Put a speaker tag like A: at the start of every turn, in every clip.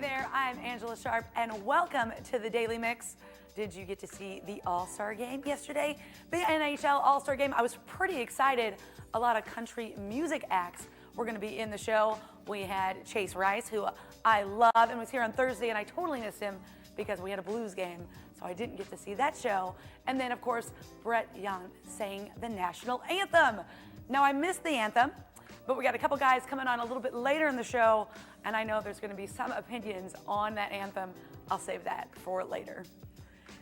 A: there, I'm Angella Sharpe, and welcome to the Daily Mix. Did you get to see the All-Star Game yesterday? The NHL All-Star Game, I was pretty excited. A lot of country music acts were going to be in the show. We had Chase Rice, who I love, and was here on Thursday, and I totally missed him because we had a blues game, so I didn't get to see that show. And then, of course, Brett Young sang the national anthem. Now, I missed the anthem, but we got a couple guys coming on a little bit later in the show, and I know there's going to be some opinions on that anthem. I'll save that for later.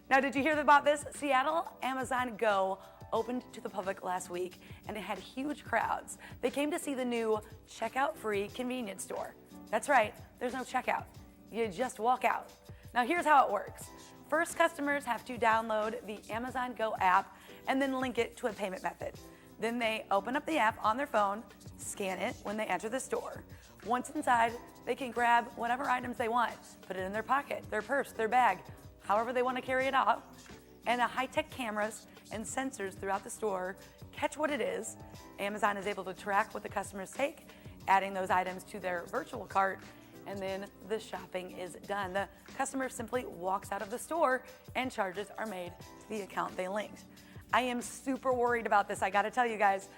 A: Now, did you hear about this? Seattle Amazon Go opened to the public last week, and it had huge crowds. They came to see the new checkout-free convenience store. That's right, there's no checkout. You just walk out. Now, here's how it works. First, customers have to download the Amazon Go app and then link it to a payment method. Then they open up the app on their phone, scan it when they enter the store. Once inside, they can grab whatever items they want, put it in their pocket, their purse, their bag, however they want to carry it out. And high-tech cameras and sensors throughout the store catch what it is. Amazon is able to track what the customers take, adding those items to their virtual cart, and then the shopping is done. The customer simply walks out of the store and charges are made to the account they linked. I am super worried about this, I gotta tell you guys.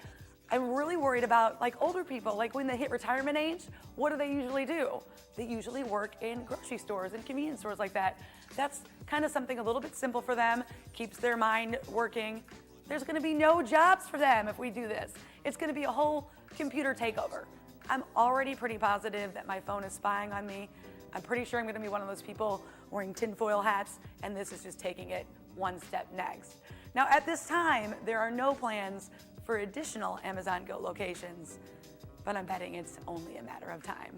A: I'm really worried about older people, when they hit retirement age, what do they usually do? They usually work in grocery stores and convenience stores like that. That's kind of something a little bit simple for them, keeps their mind working. There's gonna be no jobs for them if we do this. It's gonna be a whole computer takeover. I'm already pretty positive that my phone is spying on me. I'm pretty sure I'm gonna be one of those people wearing tinfoil hats, and this is just taking it one step next. Now, at this time, there are no plans for additional Amazon Go locations, but I'm betting it's only a matter of time.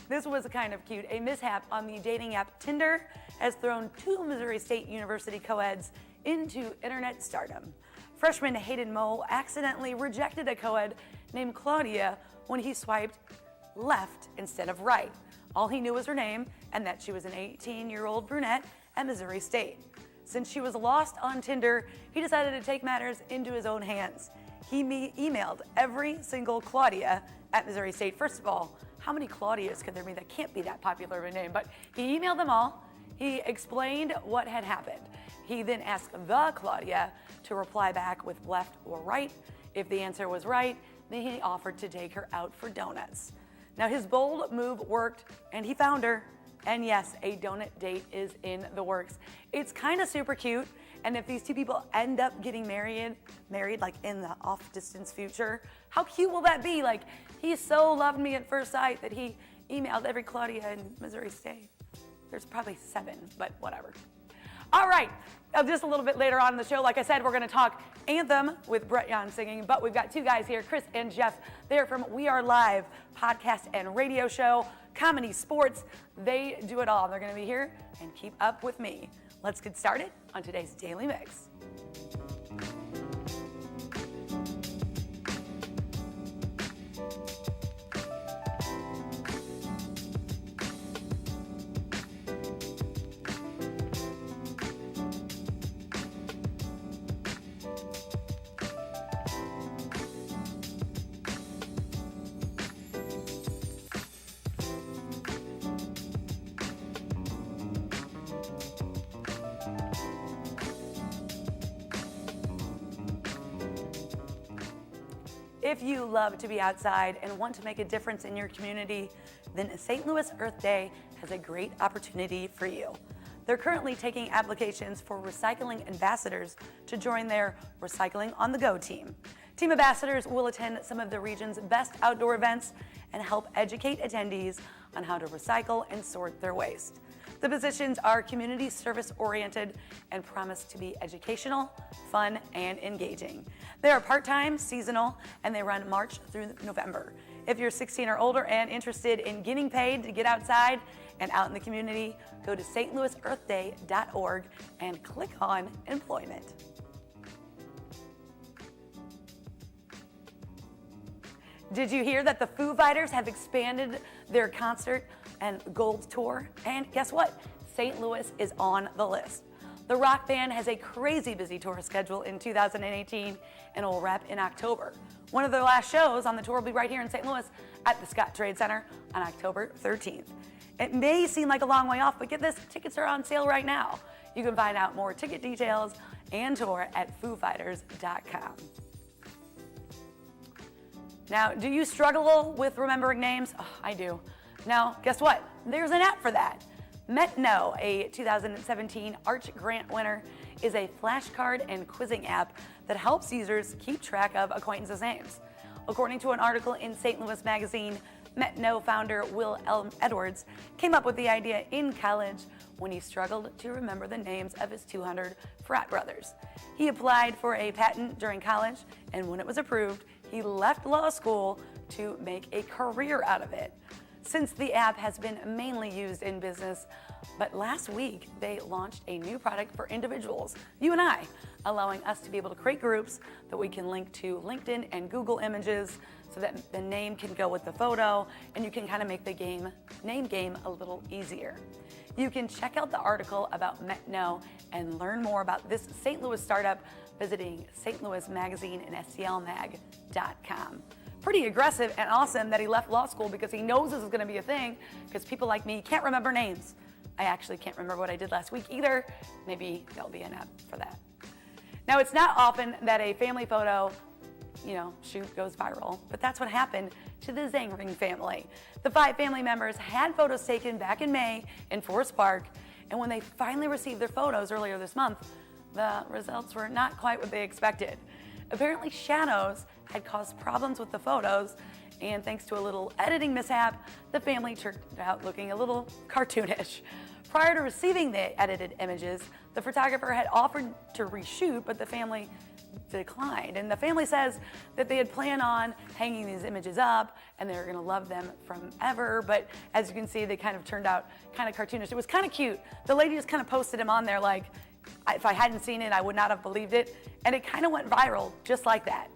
A: This was kind of cute. A mishap on the dating app Tinder has thrown two Missouri State University co-eds into internet stardom. Freshman Hayden Moe accidentally rejected a co-ed named Claudia when he swiped left instead of right. All he knew was her name and that she was an 18-year-old brunette at Missouri State. Since she was lost on Tinder, he decided to take matters into his own hands. He emailed every single Claudia at Missouri State. First of all, how many Claudias could there be? That can't be that popular of a name, but he emailed them all. He explained what had happened. He then asked the Claudia to reply back with left or right. If the answer was right, then he offered to take her out for donuts. Now, his bold move worked, and he found her. And yes, a donut date is in the works. It's kind of super cute, and if these two people end up getting married in the off-distance future, how cute will that be? He so loved me at first sight that he emailed every Claudia in Missouri State. There's probably 7, but whatever. All right, just a little bit later on in the show, like I said, we're gonna talk Anthem with Brett Young singing, but we've got two guys here, Chris and Jeff. They're from We Are Live podcast and radio show, comedy, sports. They do it all. They're gonna be here and keep up with me. Let's get started on today's Daily Mix. If you love to be outside and want to make a difference in your community, then St. Louis Earth Day has a great opportunity for you. They're currently taking applications for recycling ambassadors to join their Recycling on the Go team. Team ambassadors will attend some of the region's best outdoor events and help educate attendees on how to recycle and sort their waste. The positions are community service oriented and promise to be educational, fun, and engaging. They are part-time, seasonal, and they run March through November. If you're 16 or older and interested in getting paid to get outside and out in the community, go to stlouisearthday.org and click on employment. Did you hear that the Foo Fighters have expanded their concert and Gold Tour? And guess what? St. Louis is on the list. The rock band has a crazy busy tour schedule in 2018 and will wrap in October. One of their last shows on the tour will be right here in St. Louis at the Scott Trade Center on October 13th. It may seem like a long way off, but get this, tickets are on sale right now. You can find out more ticket details and tour at foofighters.com. Now, do you struggle with remembering names? Oh, I do. Now, guess what? There's an app for that. MetKnow, a 2017 Arch Grant winner, is a flashcard and quizzing app that helps users keep track of acquaintances' names. According to an article in St. Louis Magazine, MetKnow founder Will Edwards came up with the idea in college when he struggled to remember the names of his 200 frat brothers. He applied for a patent during college, and when it was approved, he left law school to make a career out of it. Since the app has been mainly used in business, but last week they launched a new product for individuals, you and I, allowing us to be able to create groups that we can link to LinkedIn and Google Images so that the name can go with the photo, and you can kind of make the name game a little easier. You can check out the article about MetKnow and learn more about this St. Louis startup visiting St. Louis Magazine and stlmag.com. Pretty aggressive and awesome that he left law school because he knows this is going to be a thing, because people like me can't remember names. I actually can't remember what I did last week either. Maybe there'll be an app for that. Now, it's not often that a family photo, shoot goes viral, but that's what happened to the Zangring family. The 5 family members had photos taken back in May in Forest Park, and when they finally received their photos earlier this month, the results were not quite what they expected. Apparently, shadows had caused problems with the photos, and thanks to a little editing mishap, the family turned out looking a little cartoonish. Prior to receiving the edited images, the photographer had offered to reshoot, but the family declined. And the family says that they had planned on hanging these images up and they were going to love them forever. But as you can see, they kind of turned out kind of cartoonish. It was kind of cute. The lady just kind of posted him on there like, if I hadn't seen it, I would not have believed it. And it kind of went viral just like that.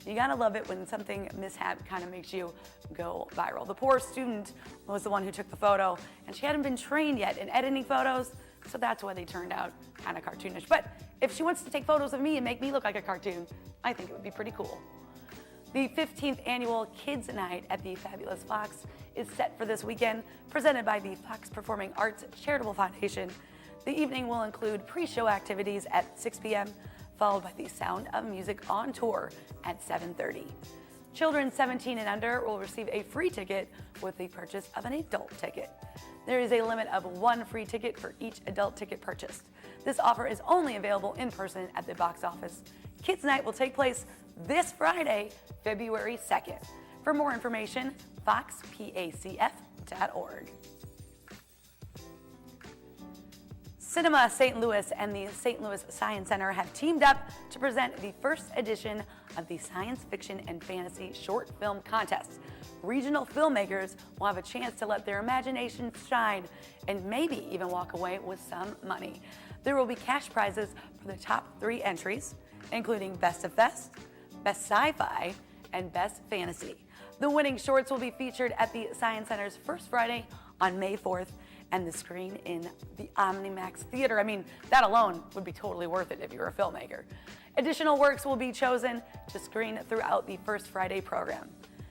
A: You gotta love it when something mishap kind of makes you go viral. The poor student was the one who took the photo, and she hadn't been trained yet in editing photos, so that's why they turned out kind of cartoonish. But if she wants to take photos of me and make me look like a cartoon, I think it would be pretty cool. The 15th annual Kids Night at the Fabulous Fox is set for this weekend, presented by the Fox Performing Arts Charitable Foundation. The evening will include pre-show activities at 6 p.m., followed by the Sound of Music on Tour at 7:30. Children 17 and under will receive a free ticket with the purchase of an adult ticket. There is a limit of 1 free ticket for each adult ticket purchased. This offer is only available in person at the box office. Kids Night will take place this Friday, February 2nd. For more information, foxpacf.org. Cinema St. Louis and the St. Louis Science Center have teamed up to present the first edition of the Science Fiction and Fantasy Short Film Contest. Regional filmmakers will have a chance to let their imaginations shine and maybe even walk away with some money. There will be cash prizes for the top 3 entries, including Best of Best, Best Sci-Fi, and Best Fantasy. The winning shorts will be featured at the Science Center's first Friday on May 4th, and the screen in the OmniMax Theater. I mean, that alone would be totally worth it if you were a filmmaker. Additional works will be chosen to screen throughout the first Friday program.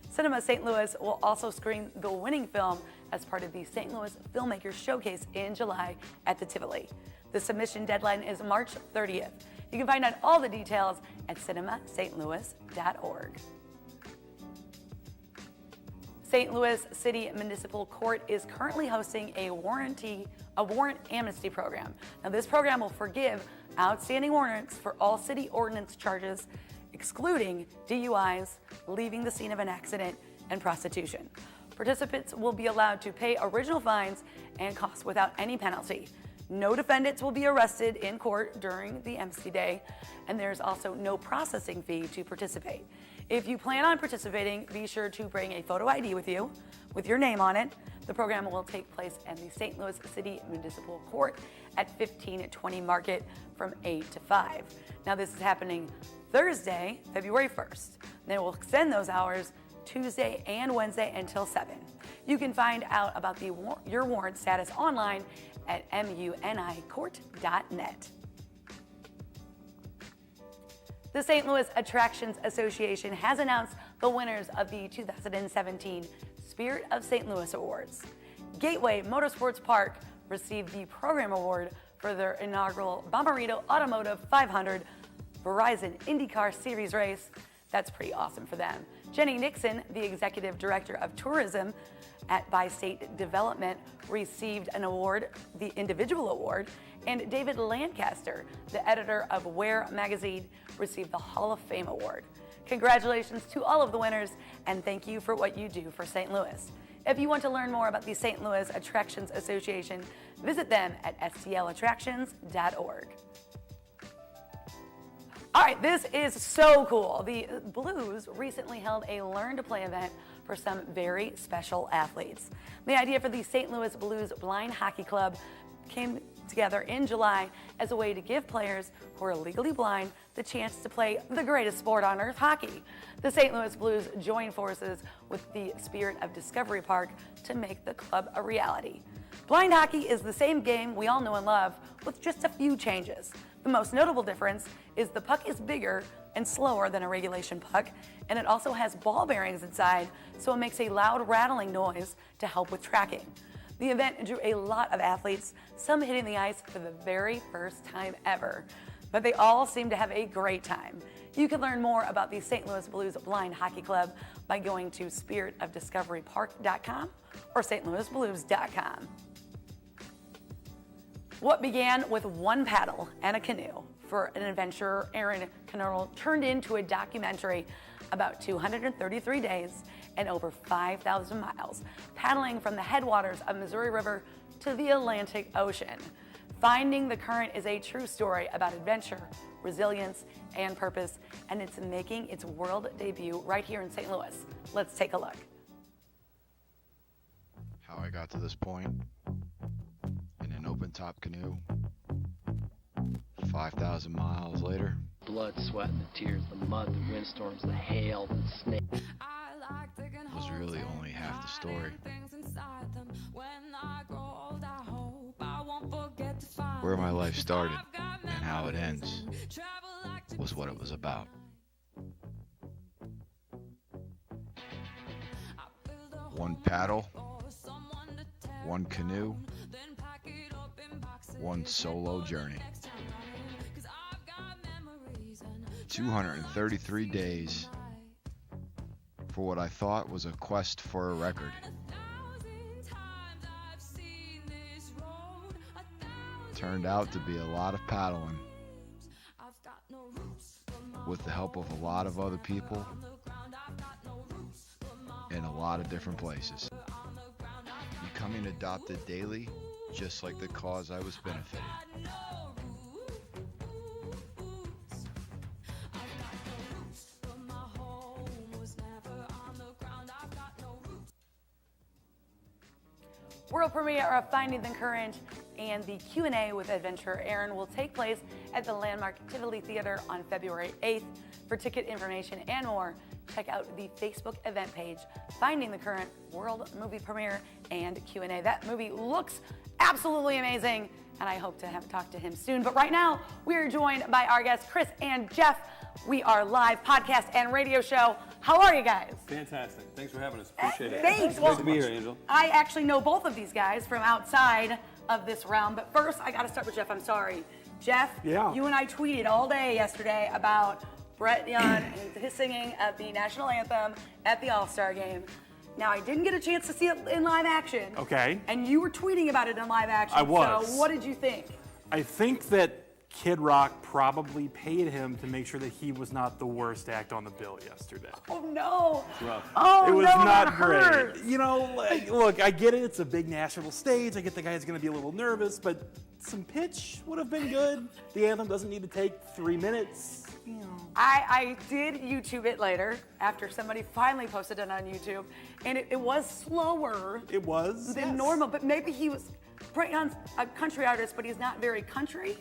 A: Cinema St. Louis will also screen the winning film as part of the St. Louis Filmmakers Showcase in July at the Tivoli. The submission deadline is March 30th. You can find out all the details at cinemastlouis.org. St. Louis City Municipal Court is currently hosting a warrant amnesty program. Now, this program will forgive outstanding warrants for all city ordinance charges, excluding DUIs, leaving the scene of an accident, and prostitution. Participants will be allowed to pay original fines and costs without any penalty. No defendants will be arrested in court during the amnesty day, and there's also no processing fee to participate. If you plan on participating, be sure to bring a photo ID with you, with your name on it. The program will take place in the St. Louis City Municipal Court at 1520 Market from 8 to 5. Now, this is happening Thursday, February 1st. They will extend those hours Tuesday and Wednesday until 7. You can find out about your warrant status online at municourt.net. The St. Louis Attractions Association has announced the winners of the 2017 Spirit of St. Louis Awards. Gateway Motorsports Park received the Program Award for their inaugural Bommarito Automotive 500 Verizon IndyCar Series race. That's pretty awesome for them. Jenny Nixon, the Executive Director of Tourism at Bi-State Development, received an award, the individual award, and David Lancaster, the editor of Where magazine, received the Hall of Fame award. Congratulations to all of the winners, and thank you for what you do for St. Louis. If you want to learn more about the St. Louis Attractions Association, visit them at stlattractions.org. All right, this is so cool. The Blues recently held a Learn to Play event for some very special athletes. The idea for the St. Louis Blues Blind Hockey Club came together in July as a way to give players who are legally blind the chance to play the greatest sport on earth, hockey. The St. Louis Blues joined forces with the Spirit of Discovery Park to make the club a reality. Blind hockey is the same game we all know and love, with just a few changes. The most notable difference is the puck is bigger and slower than a regulation puck, and it also has ball bearings inside, so it makes a loud rattling noise to help with tracking. The event drew a lot of athletes, some hitting the ice for the very first time ever, but they all seemed to have a great time. You can learn more about the St. Louis Blues Blind Hockey Club by going to spiritofdiscoverypark.com or stlouisblues.com. What began with one paddle and a canoe for an adventurer, Aaron Canarl, turned into a documentary about 233 days and over 5,000 miles, paddling from the headwaters of Missouri River to the Atlantic Ocean. Finding the Current is a true story about adventure, resilience, and purpose, and it's making its world debut right here in St. Louis. Let's take a look.
B: How I got to this point in an open-top canoe 5,000 miles later.
C: Blood, sweat, and the tears, the mud, the windstorms, the hail, the snakes.
B: Was really only half the story. Where my life started and how it ends was what it was about. One paddle, one canoe, one solo journey. 233 days for what I thought was a quest for a record. Turned out to be a lot of paddling with the help of a lot of other people in a lot of different places. Becoming adopted daily, just like the cause I was benefiting.
A: World premiere of Finding the Current and the Q&A with adventurer Aaron will take place at the landmark Tivoli Theater on February 8th. For ticket information and more, check out the Facebook event page, Finding the Current World Movie Premiere and Q&A. That movie looks absolutely amazing, and I hope to have talked to him soon. But right now, we are joined by our guests, Chris and Jeff. We are live podcast and radio show. How are you guys?
D: Fantastic. Thanks for having us. Appreciate it.
A: Thanks.
D: Nice to be here, Angel.
A: I actually know both of these guys from outside of this realm, but first I got to start with Jeff. I'm sorry. Jeff, you and I tweeted all day yesterday about Brett Young and his singing at the national anthem at the All-Star game. Now, I didn't get a chance to see it in live action.
E: Okay.
A: And you were tweeting about it in live action.
E: I was.
A: So what did you think?
E: I think that Kid Rock probably paid him to make sure that he was not the worst act on the bill yesterday.
A: Oh, no.
D: Rough.
A: Oh,
E: It was
A: no,
E: not
A: that hurts.
E: great. You know, like, look, I get it. It's a big national stage. I get the guy's going to be a little nervous, but some pitch would have been good. The anthem doesn't need to take 3 minutes. You know.
A: I did YouTube it later after somebody finally posted it on YouTube, and it was slower
E: It was
A: than normal, but maybe he was Brett Young's a country artist, but he's not very country.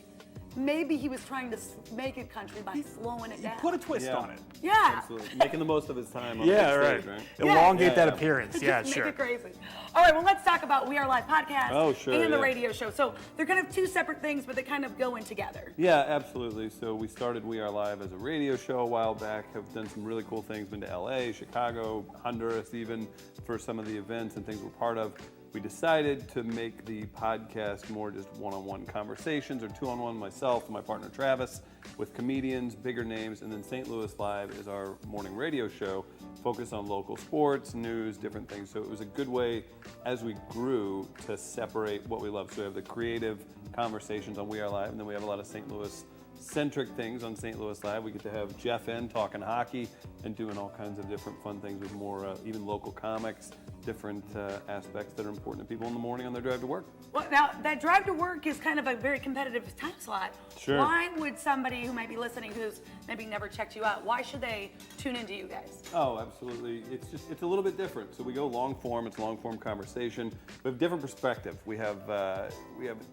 A: maybe he was trying to make it country by slowing it
E: He
A: down.
E: put a twist
D: Yeah.
E: on it.
A: Yeah.
D: Absolutely. Making the most of his time on
E: Yeah,
D: the
E: right.
D: stage, right?
E: Elongate
D: Yeah,
E: that
D: yeah.
E: appearance. Yeah,
A: Just
E: sure.
A: Make it crazy. All right, well, let's talk about We Are Live podcast
D: Oh, sure,
A: and the
D: yeah.
A: radio show. So they're kind of two separate things, but they kind of go in together.
D: Yeah, absolutely. So we started We Are Live as a radio show a while back, have done some really cool things, been to LA, Chicago, Honduras even, for some of the events and things we're part of. We decided to make the podcast more just one-on-one conversations or two-on-one, myself and my partner Travis, with comedians, bigger names, and then St. Louis Live is our morning radio show, focused on local sports, news, different things. So it was a good way, as we grew, to separate what we love. So we have the creative conversations on We Are Live, and then we have a lot of St. Louis centric things on St. Louis Live. We get to have Jeff in talking hockey and doing all kinds of different fun things with more even local comics, different aspects that are important to people in the morning on their drive to work.
A: Well, now, that drive to work is kind of a very competitive time slot.
D: Sure.
A: Why would somebody who might be listening who's maybe never checked you out, why should they tune into you guys?
D: Oh, absolutely. It's a little bit different. So we go long form. It's long form conversation. We have different perspective. We have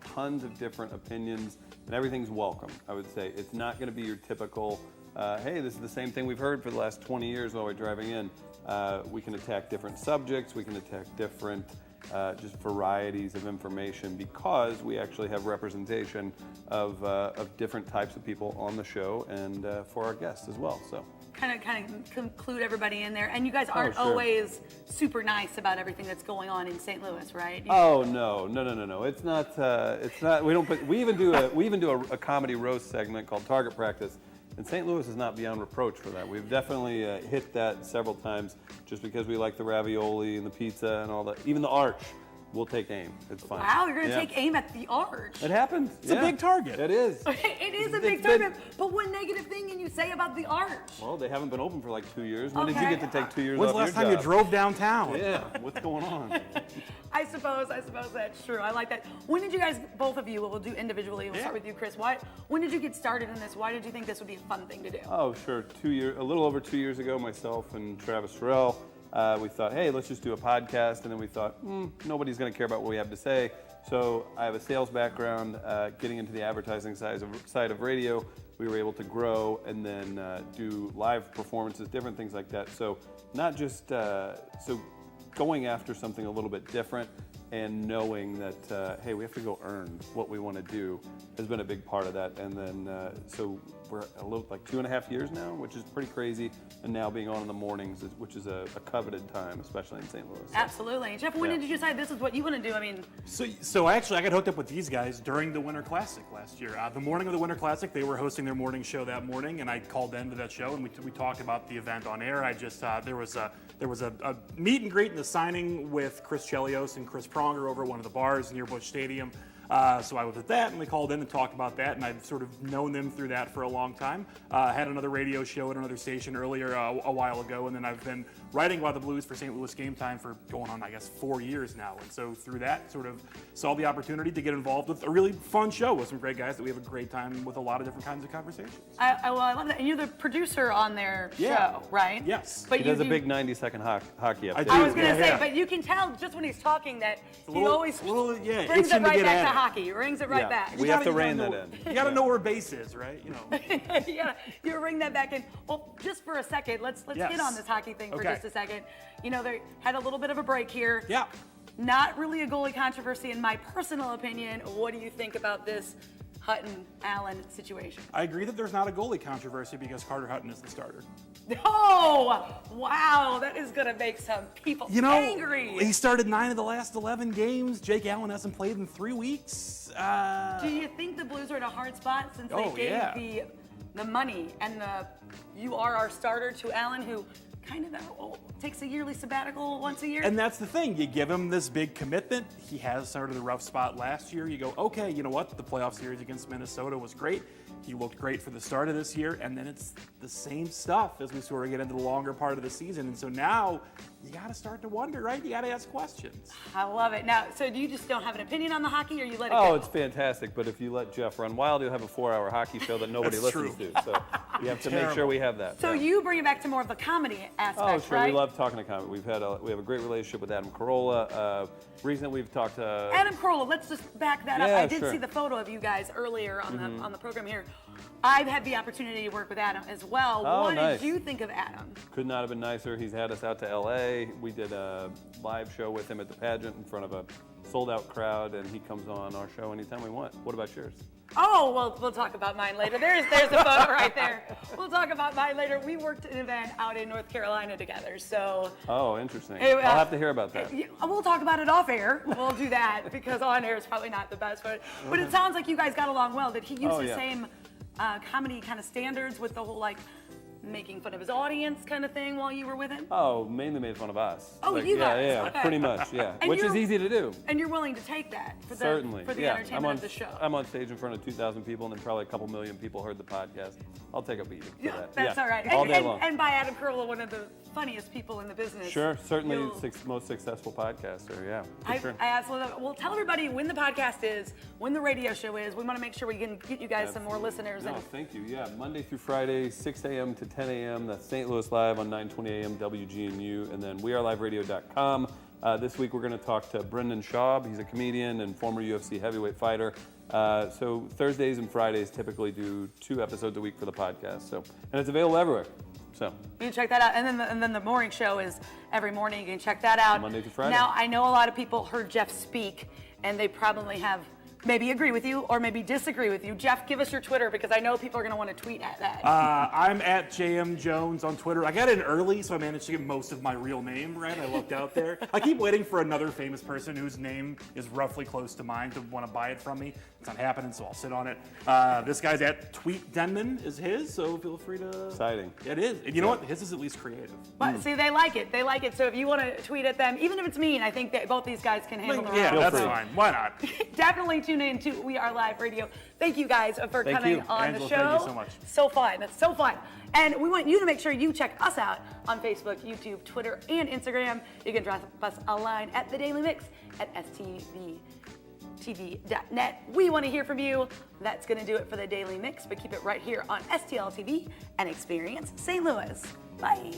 D: tons of different opinions, and everything's welcome. I would say it's not going to be your typical. Hey, this is the same thing we've heard for the last 20 years while we're driving in. We can attack different subjects. We can attack different just varieties of information because we actually have representation of different types of people on the show and for our guests as well. So.
A: Kind of conclude everybody in there. And you guys aren't
D: sure.
A: always super nice about everything that's going on in St. Louis, right?
D: Oh no. It's not. It's not. We don't put. We even do a comedy roast segment called Target Practice, and St. Louis is not beyond reproach for that. We've definitely hit that several times, just because we like the ravioli and the pizza and all that. Even the arch, we'll take aim. It's fine.
A: Wow, you're going to
D: Yeah.
A: take aim at the arch.
D: It happens.
E: It's a big target.
D: It is.
A: It is a
D: It's
A: big
D: been-
A: target, but what negative thing can you say about the arch?
D: Well, they haven't been open for like 2 years. When did you
A: Okay.
D: get to take 2 years
E: When's
D: off
E: the last
D: your
E: time you
D: job?
E: drove downtown?
D: Yeah. What's going on?
A: I suppose that's true. I like that. When did you guys, both of you, we'll do individually. We'll start with you, Chris. When did you get started in this? Why did you think this would be a fun thing to do?
D: Oh, sure. A little over 2 years ago, myself and Travis Terrell, we thought, hey, let's just do a podcast. And then we thought, nobody's going to care about what we have to say. So I have a sales background. Getting into the advertising side of radio, we were able to grow and then do live performances, different things like that. So not just going after something a little bit different and knowing that, hey, we have to go earn what we want to do has been a big part of that. And then, so we're a little, like 2.5 years now, which is pretty crazy. And now being on in the mornings, which is a coveted time, especially in St. Louis.
A: Absolutely. Jeff, when
D: Yeah.
A: did you decide this is what you want to do? I mean,
E: So actually, I got hooked up with these guys during the Winter Classic last year. The morning of the Winter Classic, they were hosting their morning show that morning, and I called into that show, and we talked about the event on air. I just there was a meet and greet and a signing with Chris Chelios and Chris Pronger over at one of the bars near Busch Stadium. So I was at that, and they called in and talked about that, and I've sort of known them through that for a long time. Had another radio show at another station earlier a while ago, and then I've been writing about the Blues for St. Louis Game Time for going on, I guess, 4 years now. And so through that, sort of saw the opportunity to get involved with a really fun show with some great guys that we have a great time with a lot of different kinds of conversations.
A: I love that. And you're the producer on their
E: Yeah.
A: show, right?
E: Yes.
A: But
D: He
A: you
D: does a
A: do-
D: big 90-second hockey
E: I
D: update.
E: do.
A: I was going to
E: Yeah,
A: say,
E: yeah.
A: but you can tell just when he's talking that he
E: little-
A: always
E: yeah,
A: brings
E: itching
A: it
E: to
A: right
E: get
A: back
E: at
A: to
E: it.
A: hockey. He brings it right
D: Yeah.
A: back.
D: We have to rein that in.
E: You got to know where base is, right? You know.
A: You bring that back in. Well, just for a second, let's
E: Yes.
A: hit on this hockey thing for
E: Okay.
A: just a second. You know, they had a little bit of a break here.
E: Yeah.
A: Not really a goalie controversy, in my personal opinion. What do you think about this Hutton-Allen situation?
E: I agree that there's not a goalie controversy because Carter Hutton is the starter.
A: Oh, wow, that is going to make some people
E: You know,
A: angry.
E: he started 9 of the last 11 games. Jake Allen hasn't played in 3 weeks.
A: Do you think the Blues are in a hard spot since they
E: Oh,
A: gave
E: yeah.
A: the money and the you are our starter to Allen, who kind of takes a yearly sabbatical once a year?
E: And that's the thing. You give him this big commitment. He has started a rough spot last year. You go, okay, you know what? The playoff series against Minnesota was great. He looked great for the start of this year. And then it's the same stuff as we sort of get into the longer part of the season. And so now you got to start to wonder, right? You got to ask questions.
A: I love it. Now, so you just don't have an opinion on the hockey, or you let it
D: Oh,
A: go?
D: it's fantastic. But if you let Jeff run wild, you'll have a 4-hour hockey show that nobody
E: That's
D: listens
E: true.
D: to. So you have to make sure we have that.
A: So
D: yeah.
A: you bring it back to more of the comedy aspect,
D: Oh, sure.
A: right?
D: We love talking to comedy. We have a great relationship with Adam Carolla. Recently, we've talked to
A: Adam Carolla, let's just back that up.
D: Yeah,
A: I did
D: sure.
A: see the photo of you guys earlier on the program here. I've had the opportunity to work with Adam as well.
D: Oh,
A: What
D: nice.
A: did you think of Adam?
D: Could not have been nicer. He's had us out to LA. We did a live show with him at the pageant in front of a sold-out crowd, and he comes on our show anytime we want. What about yours?
A: Oh, well, we'll talk about mine later. There's the photo right there. We'll talk about mine later. We worked an event out in North Carolina together, so.
D: Oh, interesting.
A: Hey,
D: I'll have to hear about that.
A: We'll talk about it off air. We'll do that because on air is probably not the best. But it sounds like you guys got along well. Did he use the
D: yeah.
A: same comedy kind of standards with the whole like making fun of his audience kind of thing while you were with him?
D: Oh, mainly made fun of us.
A: Oh, you guys,
D: Yeah,
A: okay.
D: pretty much, yeah.
A: And
D: Which is
A: you're-
D: easy to do.
A: And you're willing to take that for the,
D: Certainly,
A: for the
D: yeah.
A: entertainment of the show.
D: I'm on stage in front of 2,000 people, and then probably a couple million people heard the podcast. I'll take a beating for
A: Yeah,
D: that.
A: that's all right.
D: All
A: And,
D: day
A: and,
D: long.
A: and by Adam Carolla, one of the funniest people in the business.
D: Sure, certainly
A: You'll-
D: most successful podcaster, yeah, for
A: I
D: sure.
A: absolutely love it. Well, tell everybody when the podcast is, when the radio show is. We want to make sure we can get you guys some more listeners.
D: No,
A: And
D: thank you. Yeah, Monday through Friday, 6 a.m. to 10 a.m. That's St. Louis Live on 920 a.m. WGNU, and then weareliveradio.com. This week we're going to talk to Brendan Schaub. He's a comedian and former UFC heavyweight fighter. So Thursdays and Fridays typically do 2 episodes a week for the podcast. So, and it's available everywhere. So
A: you can check that out. And then the morning show is every morning. You can check that out.
D: Monday through Friday.
A: Now, I know a lot of people heard Jeff speak, and they probably have maybe agree with you or maybe disagree with you. Jeff, give us your Twitter because I know people are going to want to tweet at that.
E: I'm at JM Jones on Twitter. I got in early, so I managed to get most of my real name right. I looked out there. I keep waiting for another famous person whose name is roughly close to mine to want to buy it from me. It's not happening, so I'll sit on it. This guy's at Tweet Denman is his, so feel free to.
D: exciting.
E: It is. And you know what? His is at least creative.
A: But see, they like it. They like it. So if you want to tweet at them, even if it's mean, I think that both these guys can handle their
E: Yeah,
A: own.
E: that's
D: free.
E: fine. Why not?
A: Definitely tune in to We Are Live Radio. Thank you guys for
D: Thank
A: coming
D: you.
A: on
E: Angela,
A: the show.
E: thank you so much.
A: So fun. That's so fun. And we want you to make sure you check us out on Facebook, YouTube, Twitter, and Instagram. You can drop us a line at The Daily Mix at stvtv.net. We want to hear from you. That's going to do it for The Daily Mix, but keep it right here on STL TV and Experience St. Louis. Bye.